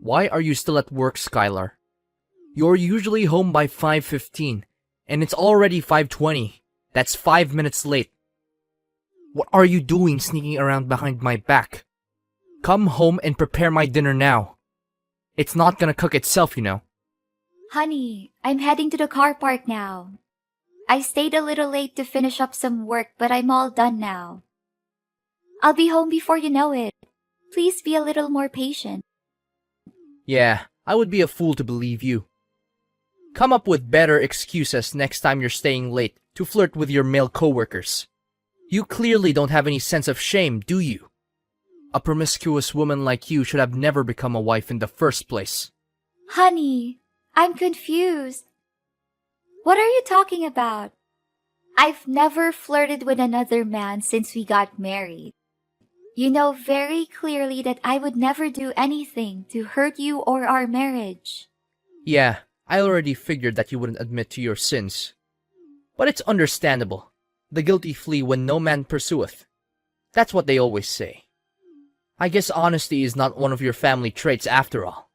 Why are you still at work, Skylar? You're usually home by 5:15, and it's already 5:20. That's 5 minutes late. What are you doing sneaking around behind my back? Come home and prepare my dinner now. It's not gonna cook itself, you know. Honey, I'm heading to the car park now. I stayed a little late to finish up some work, but I'm all done now. I'll be home before you know it. Please be a little more patient. Yeah, I would be a fool to believe you. Come up with better excuses next time you're staying late to flirt with your male coworkers. You clearly don't have any sense of shame, do you? A promiscuous woman like you should have never become a wife in the first place. Honey, I'm confused. What are you talking about? I've never flirted with another man since we got married. You know very clearly that I would never do anything to hurt you or our marriage. Yeah, I already figured that you wouldn't admit to your sins. But it's understandable. The guilty flee when no man pursueth. That's what they always say. I guess honesty is not one of your family traits after all.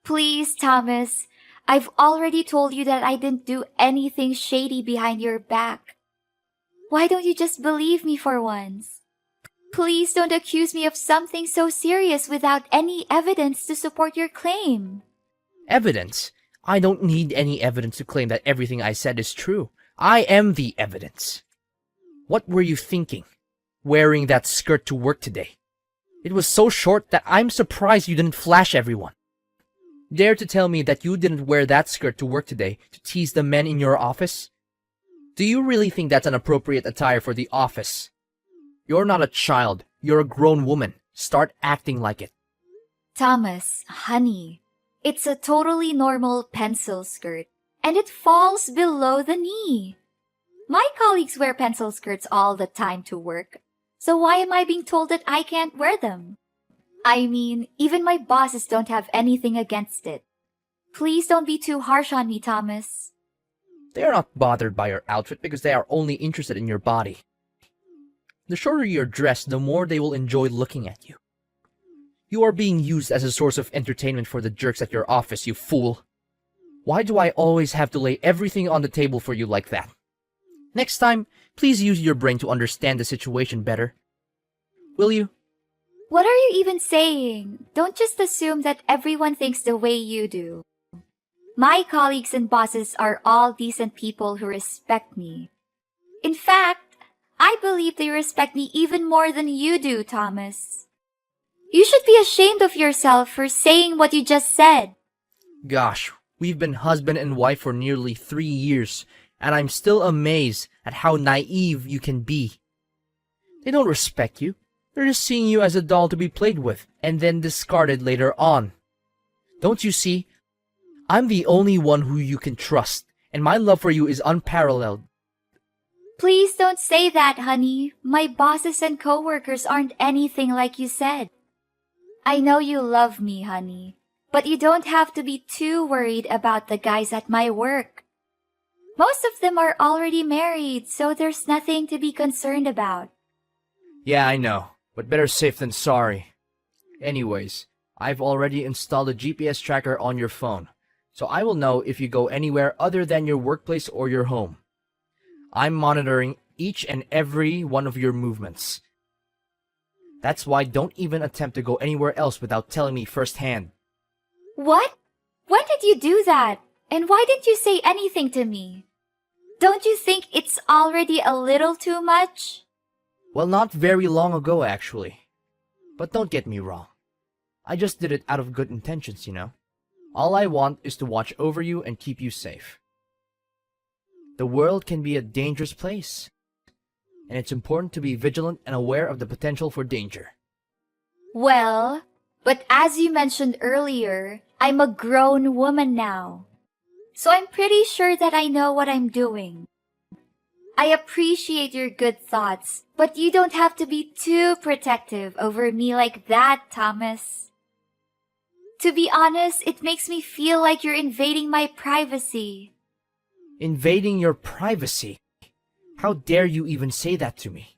Please, Thomas. I've already told you that I didn't do anything shady behind your back. Why don't you just believe me for once? Please don't accuse me of something so serious without any evidence to support your claim. Evidence? I don't need any evidence to claim that everything I said is true. I am the evidence. What were you thinking, wearing that skirt to work today? It was so short that I'm surprised you didn't flash everyone. Dare to tell me that you didn't wear that skirt to work today to tease the men in your office? Do you really think that's an appropriate attire for the office? You're not a child. You're a grown woman. Start acting like it. Thomas, honey, it's a totally normal pencil skirt, and it falls below the knee. My colleagues wear pencil skirts all the time to work, so why am I being told that I can't wear them? I mean, even my bosses don't have anything against it. Please don't be too harsh on me, Thomas. They are not bothered by your outfit because they are only interested in your body. The shorter you're dressed, the more they will enjoy looking at you. You are being used as a source of entertainment for the jerks at your office, you fool. Why do I always have to lay everything on the table for you like that? Next time, please use your brain to understand the situation better. Will you? What are you even saying? Don't just assume that everyone thinks the way you do. My colleagues and bosses are all decent people who respect me. In fact, I believe they respect me even more than you do, Thomas. You should be ashamed of yourself for saying what you just said. Gosh, we've been husband and wife for nearly 3 years, and I'm still amazed at how naive you can be. They don't respect you. They're just seeing you as a doll to be played with, and then discarded later on. Don't you see? I'm the only one who you can trust, and my love for you is unparalleled. Please don't say that, honey. My bosses and coworkers aren't anything like you said. I know you love me, honey, but you don't have to be too worried about the guys at my work. Most of them are already married, so there's nothing to be concerned about. Yeah, I know, but better safe than sorry. Anyways, I've already installed a GPS tracker on your phone, so I will know if you go anywhere other than your workplace or your home. I'm monitoring each and every one of your movements. That's why don't even attempt to go anywhere else without telling me firsthand. What? When did you do that? And why didn't you say anything to me? Don't you think it's already a little too much? Well, not very long ago, actually. But don't get me wrong. I just did it out of good intentions, you know. All I want is to watch over you and keep you safe. The world can be a dangerous place, and it's important to be vigilant and aware of the potential for danger. Well, but as you mentioned earlier, I'm a grown woman now. So I'm pretty sure that I know what I'm doing. I appreciate your good thoughts, but you don't have to be too protective over me like that, Thomas. To be honest, it makes me feel like you're invading my privacy. Invading your privacy? How dare you even say that to me,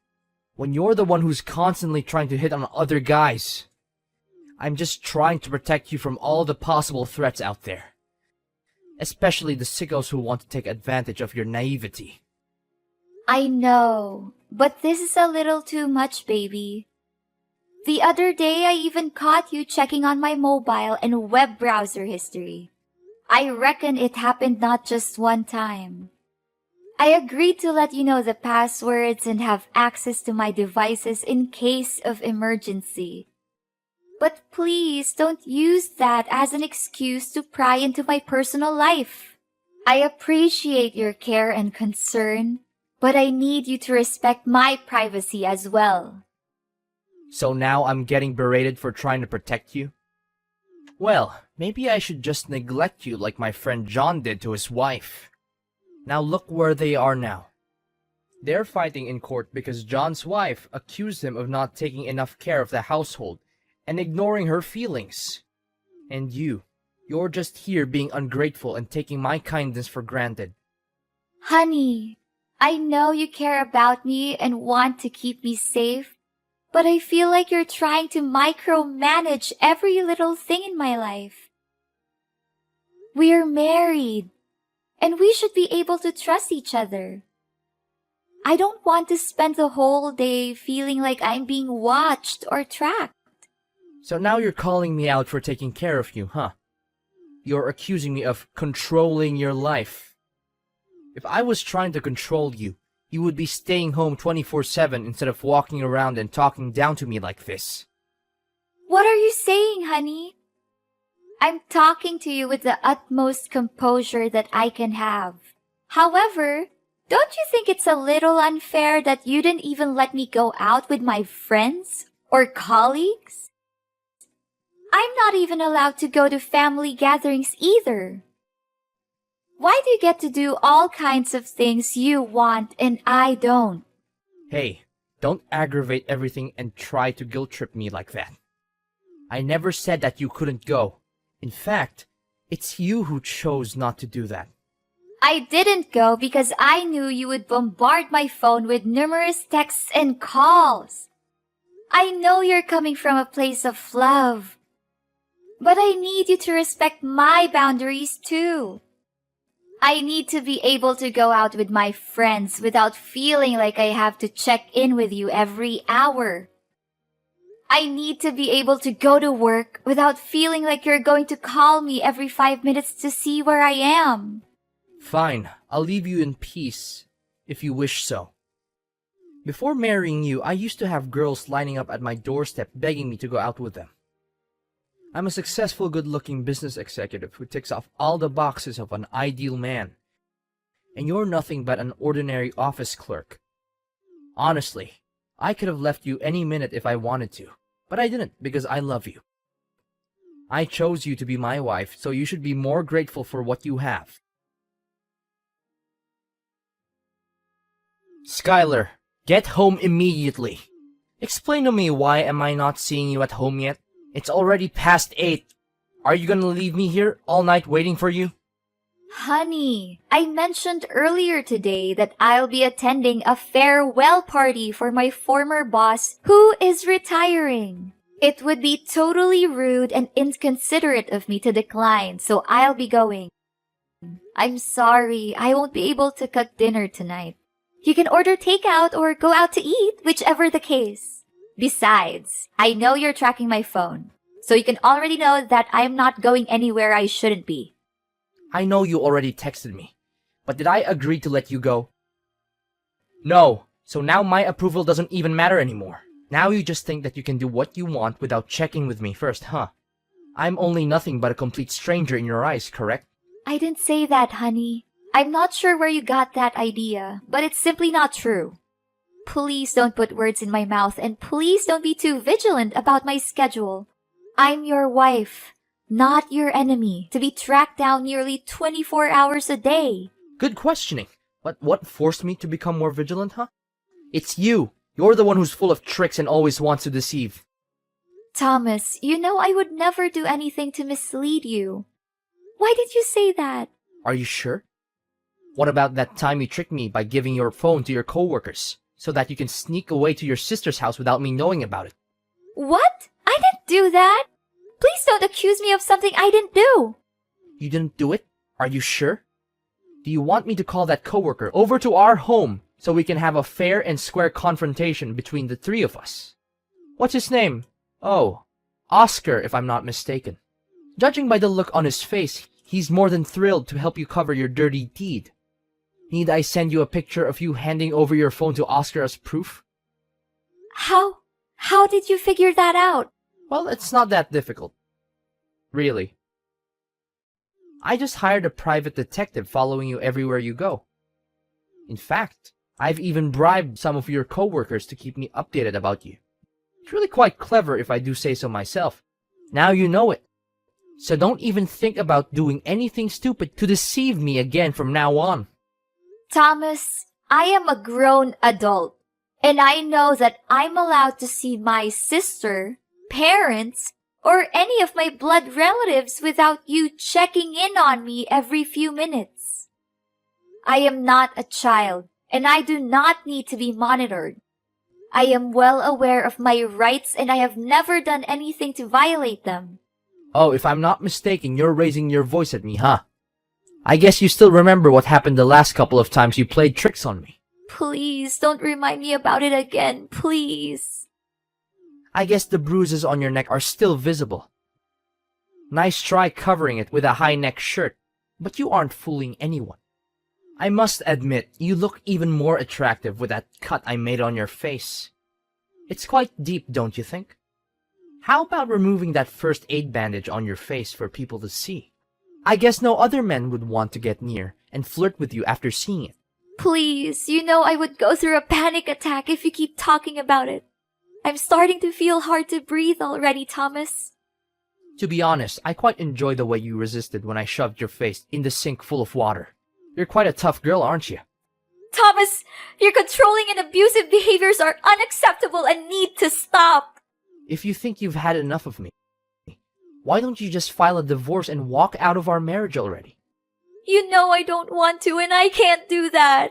when you're the one who's constantly trying to hit on other guys? I'm just trying to protect you from all the possible threats out there. Especially the sickos who want to take advantage of your naivety. I know, but this is a little too much, baby. The other day, I even caught you checking on my mobile and web browser history. I reckon it happened not just one time. I agreed to let you know the passwords and have access to my devices in case of emergency. But please don't use that as an excuse to pry into my personal life. I appreciate your care and concern, but I need you to respect my privacy as well. So now I'm getting berated for trying to protect you? Well, maybe I should just neglect you like my friend John did to his wife. Now look where they are now. They're fighting in court because John's wife accused him of not taking enough care of the household and ignoring her feelings. And you're just here being ungrateful and taking my kindness for granted. Honey, I know you care about me and want to keep me safe, but I feel like you're trying to micromanage every little thing in my life. We're married, and we should be able to trust each other. I don't want to spend the whole day feeling like I'm being watched or tracked. So now you're calling me out for taking care of you, huh? You're accusing me of controlling your life. If I was trying to control you, you would be staying home 24/7 instead of walking around and talking down to me like this. What are you saying, honey? I'm talking to you with the utmost composure that I can have. However, don't you think it's a little unfair that you didn't even let me go out with my friends or colleagues? I'm not even allowed to go to family gatherings either. Why do you get to do all kinds of things you want and I don't? Hey, don't aggravate everything and try to guilt trip me like that. I never said that you couldn't go. In fact, it's you who chose not to do that. I didn't go because I knew you would bombard my phone with numerous texts and calls. I know you're coming from a place of love, but I need you to respect my boundaries too. I need to be able to go out with my friends without feeling like I have to check in with you every hour. I need to be able to go to work without feeling like you're going to call me every 5 minutes to see where I am. Fine, I'll leave you in peace, if you wish so. Before marrying you, I used to have girls lining up at my doorstep begging me to go out with them. I'm a successful, good-looking business executive who ticks off all the boxes of an ideal man. And you're nothing but an ordinary office clerk. Honestly, I could have left you any minute if I wanted to, but I didn't because I love you. I chose you to be my wife, so you should be more grateful for what you have. Skylar, get home immediately. Explain to me, why am I not seeing you at home yet? It's already past 8. Are you gonna leave me here all night waiting for you? Honey, I mentioned earlier today that I'll be attending a farewell party for my former boss who is retiring. It would be totally rude and inconsiderate of me to decline, so I'll be going. I'm sorry, I won't be able to cook dinner tonight. You can order takeout or go out to eat, whichever the case. Besides, I know you're tracking my phone, so you can already know that I'm not going anywhere I shouldn't be. I know you already texted me, but did I agree to let you go? No, so now my approval doesn't even matter anymore. Now you just think that you can do what you want without checking with me first, huh? I'm only nothing but a complete stranger in your eyes, correct? I didn't say that, honey. I'm not sure where you got that idea, but it's simply not true. Please don't put words in my mouth, and please don't be too vigilant about my schedule. I'm your wife, not your enemy, to be tracked down nearly 24 hours a day. Good questioning. But what forced me to become more vigilant, huh? It's you. You're the one who's full of tricks and always wants to deceive. Thomas, you know I would never do anything to mislead you. Why did you say that? Are you sure? What about that time you tricked me by giving your phone to your coworkers, so that you can sneak away to your sister's house without me knowing about it? What? I didn't do that. Please don't accuse me of something I didn't do. You didn't do it? Are you sure? Do you want me to call that coworker over to our home so we can have a fair and square confrontation between the three of us? What's his name? Oh, Oscar, if I'm not mistaken. Judging by the look on his face, he's more than thrilled to help you cover your dirty deed. Need I send you a picture of you handing over your phone to Oscar as proof? How did you figure that out? Well, it's not that difficult. Really. I just hired a private detective following you everywhere you go. In fact, I've even bribed some of your coworkers to keep me updated about you. It's really quite clever if I do say so myself. Now you know it. So don't even think about doing anything stupid to deceive me again from now on. Thomas, I am a grown adult, and I know that I'm allowed to see my sister, parents, or any of my blood relatives without you checking in on me every few minutes. I am not a child, and I do not need to be monitored. I am well aware of my rights, and I have never done anything to violate them. Oh, if I'm not mistaken, you're raising your voice at me, huh? I guess you still remember what happened the last couple of times you played tricks on me. Please, don't remind me about it again, please. I guess the bruises on your neck are still visible. Nice try covering it with a high-neck shirt, but you aren't fooling anyone. I must admit, you look even more attractive with that cut I made on your face. It's quite deep, don't you think? How about removing that first aid bandage on your face for people to see? I guess no other men would want to get near and flirt with you after seeing it. Please, you know I would go through a panic attack if you keep talking about it. I'm starting to feel hard to breathe already, Thomas. To be honest, I quite enjoy the way you resisted when I shoved your face in the sink full of water. You're quite a tough girl, aren't you? Thomas, your controlling and abusive behaviors are unacceptable and need to stop. If you think you've had enough of me, why don't you just file a divorce and walk out of our marriage already? You know I don't want to, and I can't do that.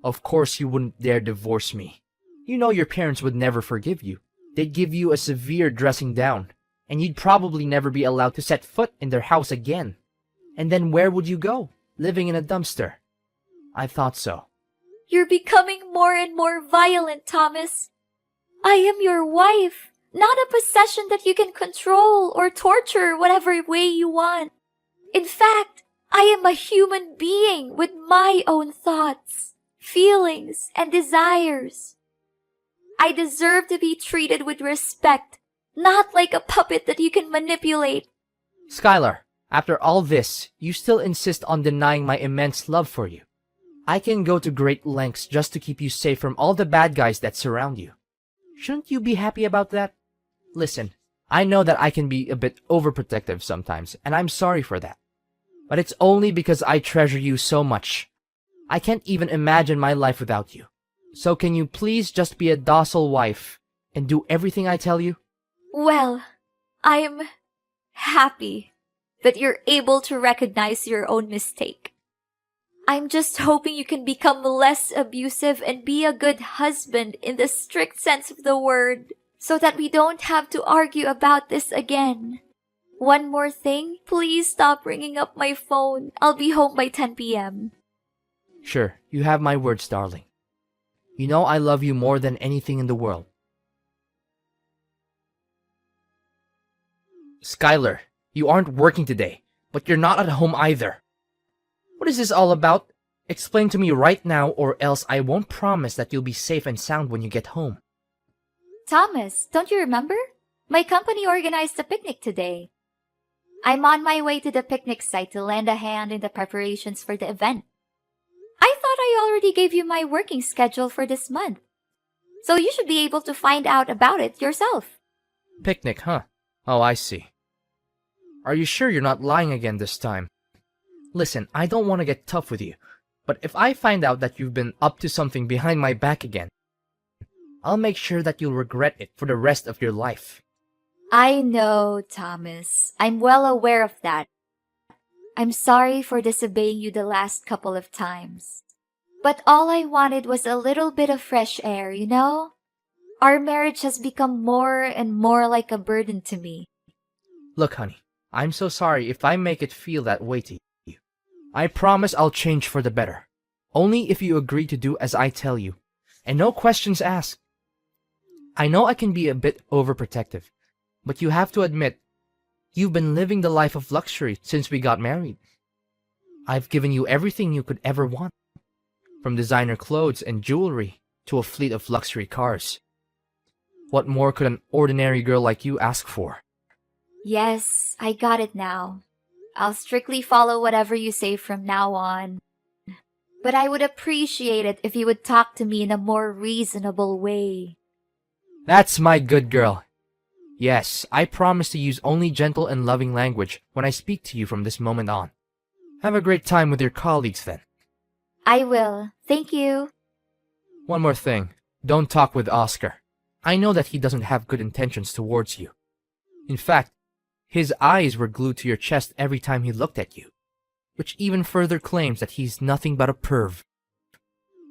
Of course you wouldn't dare divorce me. You know your parents would never forgive you. They'd give you a severe dressing down, and you'd probably never be allowed to set foot in their house again. And then where would you go? Living in a dumpster. I thought so. You're becoming more and more violent, Thomas. I am your wife. Not a possession that you can control or torture whatever way you want. In fact, I am a human being with my own thoughts, feelings, and desires. I deserve to be treated with respect, not like a puppet that you can manipulate. Skylar, after all this, you still insist on denying my immense love for you. I can go to great lengths just to keep you safe from all the bad guys that surround you. Shouldn't you be happy about that? Listen, I know that I can be a bit overprotective sometimes, and I'm sorry for that. But it's only because I treasure you so much. I can't even imagine my life without you. So can you please just be a docile wife and do everything I tell you? Well, I'm happy that you're able to recognize your own mistake. I'm just hoping you can become less abusive and be a good husband in the strict sense of the word, so that we don't have to argue about this again. One more thing, please stop ringing up my phone. I'll be home by 10 p.m. Sure, you have my words, darling. You know I love you more than anything in the world. Skylar, you aren't working today, but you're not at home either. What is this all about? Explain to me right now, or else I won't promise that you'll be safe and sound when you get home. Thomas, don't you remember? My company organized a picnic today. I'm on my way to the picnic site to lend a hand in the preparations for the event. I thought I already gave you my working schedule for this month, so you should be able to find out about it yourself. Picnic, huh? Oh, I see. Are you sure you're not lying again this time? Listen, I don't want to get tough with you, but if I find out that you've been up to something behind my back again, I'll make sure that you'll regret it for the rest of your life. I know, Thomas. I'm well aware of that. I'm sorry for disobeying you the last couple of times. But all I wanted was a little bit of fresh air, you know? Our marriage has become more and more like a burden to me. Look, honey, I'm so sorry if I make it feel that way to you. I promise I'll change for the better. Only if you agree to do as I tell you. And no questions asked. I know I can be a bit overprotective, but you have to admit, you've been living the life of luxury since we got married. I've given you everything you could ever want, from designer clothes and jewelry to a fleet of luxury cars. What more could an ordinary girl like you ask for? Yes, I got it now. I'll strictly follow whatever you say from now on. But I would appreciate it if you would talk to me in a more reasonable way. That's my good girl. Yes, I promise to use only gentle and loving language when I speak to you from this moment on. Have a great time with your colleagues then. I will. Thank you. One more thing. Don't talk with Oscar. I know that he doesn't have good intentions towards you. In fact, his eyes were glued to your chest every time he looked at you, which even further claims that he's nothing but a perv.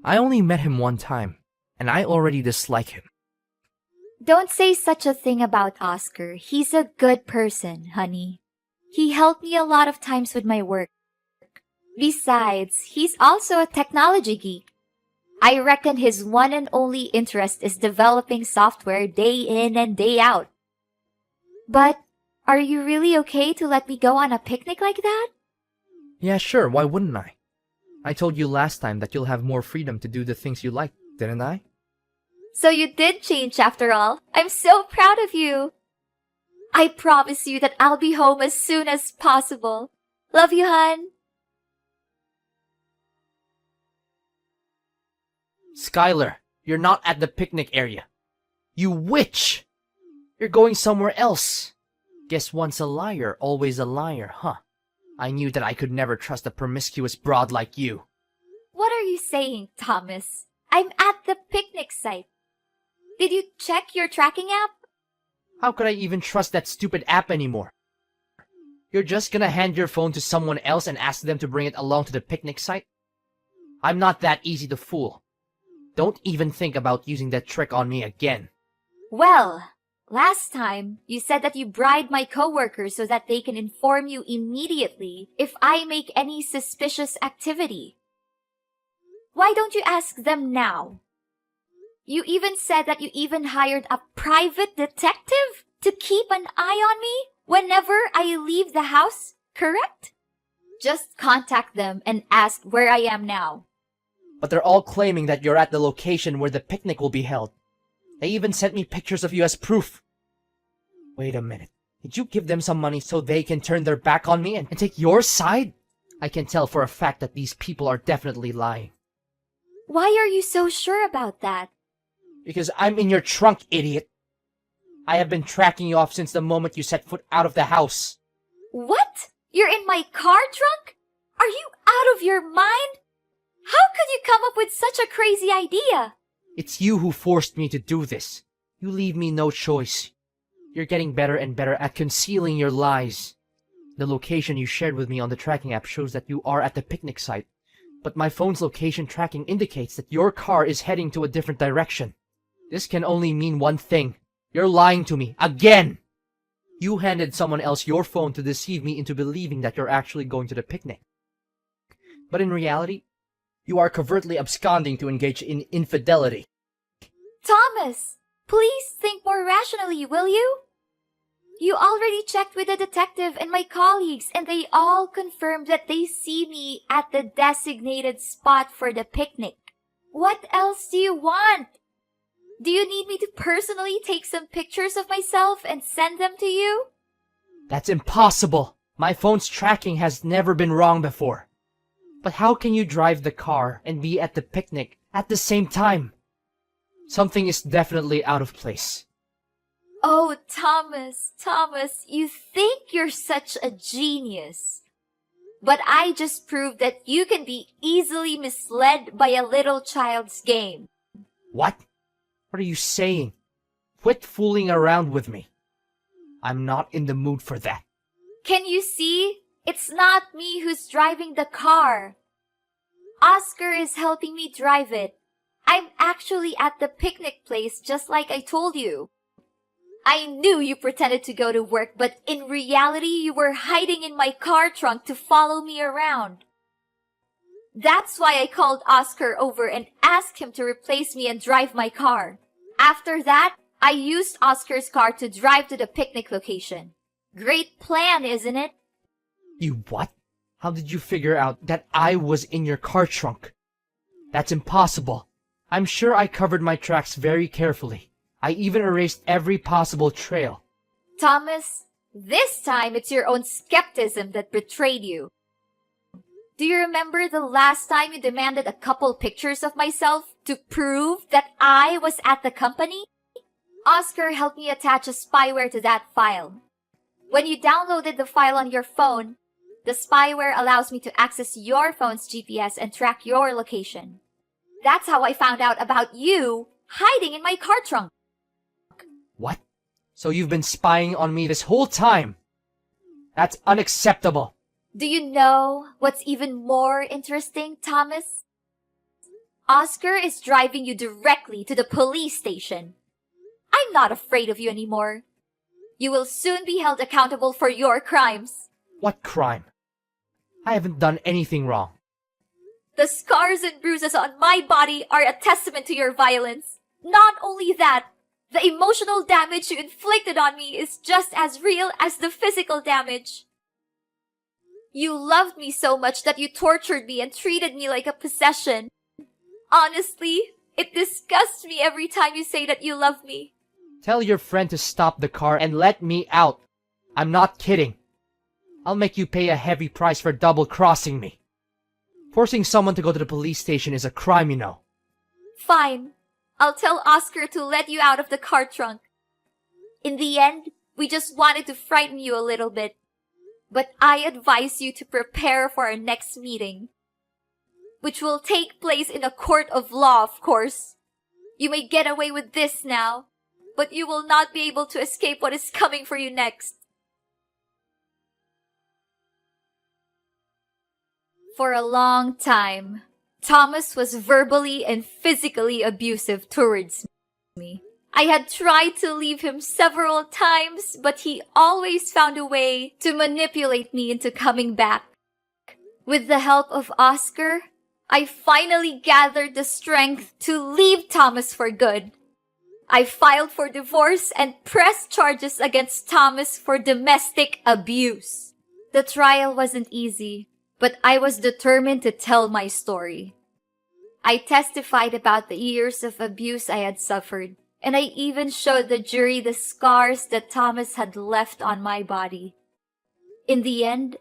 I only met him one time, and I already dislike him. Don't say such a thing about Oscar. He's a good person, honey. He helped me a lot of times with my work. Besides, he's also a technology geek. I reckon his one and only interest is developing software day in and day out. But are you really okay to let me go on a picnic like that? Yeah, sure, why wouldn't I? I told you last time that you'll have more freedom to do the things you like, didn't I? So you did change after all. I'm so proud of you. I promise you that I'll be home as soon as possible. Love you, hon. Skylar, you're not at the picnic area. You witch! You're going somewhere else. Guess once a liar, always a liar, huh? I knew that I could never trust a promiscuous broad like you. What are you saying, Thomas? I'm at the picnic site. Did you check your tracking app? How could I even trust that stupid app anymore? You're just gonna hand your phone to someone else and ask them to bring it along to the picnic site? I'm not that easy to fool. Don't even think about using that trick on me again. Well, last time you said that you bribe my coworkers so that they can inform you immediately if I make any suspicious activity. Why don't you ask them now? You even said that you even hired a private detective to keep an eye on me whenever I leave the house, correct? Just contact them and ask where I am now. But they're all claiming that you're at the location where the picnic will be held. They even sent me pictures of you as proof. Wait a minute. Did you give them some money so they can turn their back on me and take your side? I can tell for a fact that these people are definitely lying. Why are you so sure about that? Because I'm in your trunk, idiot. I have been tracking you off since the moment you set foot out of the house. What? You're in my car trunk? Are you out of your mind? How could you come up with such a crazy idea? It's you who forced me to do this. You leave me no choice. You're getting better and better at concealing your lies. The location you shared with me on the tracking app shows that you are at the picnic site, but my phone's location tracking indicates that your car is heading to a different direction. This can only mean one thing. You're lying to me, again! You handed someone else your phone to deceive me into believing that you're actually going to the picnic. But in reality, you are covertly absconding to engage in infidelity. Thomas, please think more rationally, will you? You already checked with the detective and my colleagues, and they all confirmed that they see me at the designated spot for the picnic. What else do you want? Do you need me to personally take some pictures of myself and send them to you? That's impossible. My phone's tracking has never been wrong before. But how can you drive the car and be at the picnic at the same time? Something is definitely out of place. Oh, Thomas, you think you're such a genius. But I just proved that you can be easily misled by a little child's game. What? What are you saying? Quit fooling around with me. I'm not in the mood for that. Can you see? It's not me who's driving the car. Oscar is helping me drive it. I'm actually at the picnic place just like I told you. I knew you pretended to go to work, but in reality you were hiding in my car trunk to follow me around. That's why I called Oscar over and asked him to replace me and drive my car. After that, I used Oscar's car to drive to the picnic location. Great plan, isn't it? You what? How did you figure out that I was in your car trunk? That's impossible. I'm sure I covered my tracks very carefully. I even erased every possible trail. Thomas, this time it's your own skepticism that betrayed you. Do you remember the last time you demanded a couple pictures of myself to prove that I was at the company? Oscar helped me attach a spyware to that file. When you downloaded the file on your phone, the spyware allows me to access your phone's GPS and track your location. That's how I found out about you hiding in my car trunk. What? So you've been spying on me this whole time? That's unacceptable. Do you know what's even more interesting, Thomas? Oscar is driving you directly to the police station. I'm not afraid of you anymore. You will soon be held accountable for your crimes. What crime? I haven't done anything wrong. The scars and bruises on my body are a testament to your violence. Not only that, the emotional damage you inflicted on me is just as real as the physical damage. You loved me so much that you tortured me and treated me like a possession. Honestly, it disgusts me every time you say that you love me. Tell your friend to stop the car and let me out. I'm not kidding. I'll make you pay a heavy price for double-crossing me. Forcing someone to go to the police station is a crime, you know. Fine. I'll tell Oscar to let you out of the car trunk. In the end, we just wanted to frighten you a little bit. But I advise you to prepare for our next meeting, which will take place in a court of law, of course. You may get away with this now, but you will not be able to escape what is coming for you next. For a long time, Thomas was verbally and physically abusive towards me. I had tried to leave him several times, but he always found a way to manipulate me into coming back. With the help of Oscar, I finally gathered the strength to leave Thomas for good. I filed for divorce and pressed charges against Thomas for domestic abuse. The trial wasn't easy, but I was determined to tell my story. I testified about the years of abuse I had suffered, and I even showed the jury the scars that Thomas had left on my body. In the end,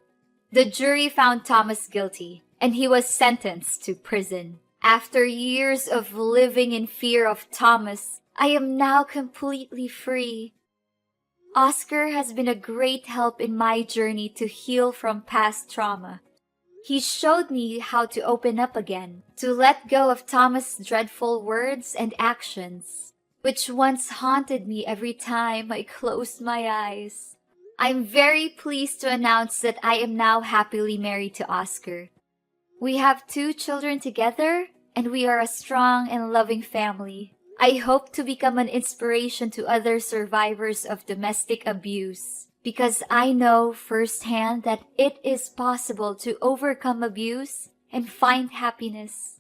the jury found Thomas guilty, and he was sentenced to prison. After years of living in fear of Thomas, I am now completely free. Oscar has been a great help in my journey to heal from past trauma. He showed me how to open up again, to let go of Thomas' dreadful words and actions, which once haunted me every time I closed my eyes. I'm very pleased to announce that I am now happily married to Oscar. We have 2 children together, and we are a strong and loving family. I hope to become an inspiration to other survivors of domestic abuse, because I know firsthand that it is possible to overcome abuse and find happiness.